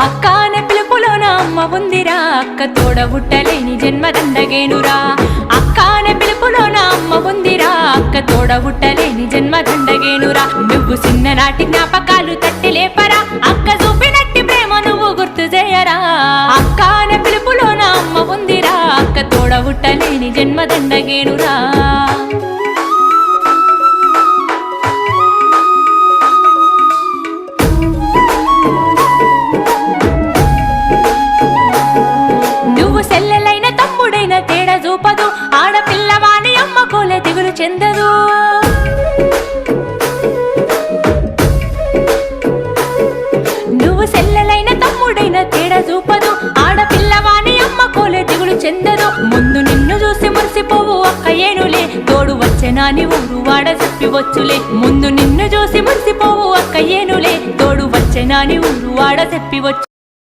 అక్క అనే పిలుపులోన అమ్మ ఉందిరా, అక్క తోడబుట్టలేని జన్మదండగేనురా. అక్క అనే పిలుపులోన అమ్మ ఉందిరా, అక్క తోడబుట్టలేని జన్మదండగేనురా. నువ్వు చిన్ననాటి జ్ఞాపకాలు తట్టి లేపరా, అక్క చూపినట్టి ప్రేమ నువ్వు గుర్తు చేయరా. అక్క అనే పిలుపులోన అమ్మ ఉందిరా, అక్క తోడబుట్టలేని జన్మదండగేనురా. సెల్లెలైన తమ్ముడైన తేడా చూపదు, ఆడపిల్లవాని అమ్మ కోలే దిగులు చెందదు. నువ్వు సెల్లెలైన తమ్ముడైన తేడా చూపదు, ఆడపిల్లవాని అమ్మ కోలే దిగులు చెందదు. ముందు నిన్ను చూసి మురిసిపోవు అక్క ఏనులే, తోడు వచ్చెనాని ఊరు వాడ చెప్పివచ్చులే. ముందు నిన్ను చూసి మురిసిపోవు అక్క ఏనులే, తోడు వచ్చెనాని ఊరు వాడ చెప్పివచ్చు.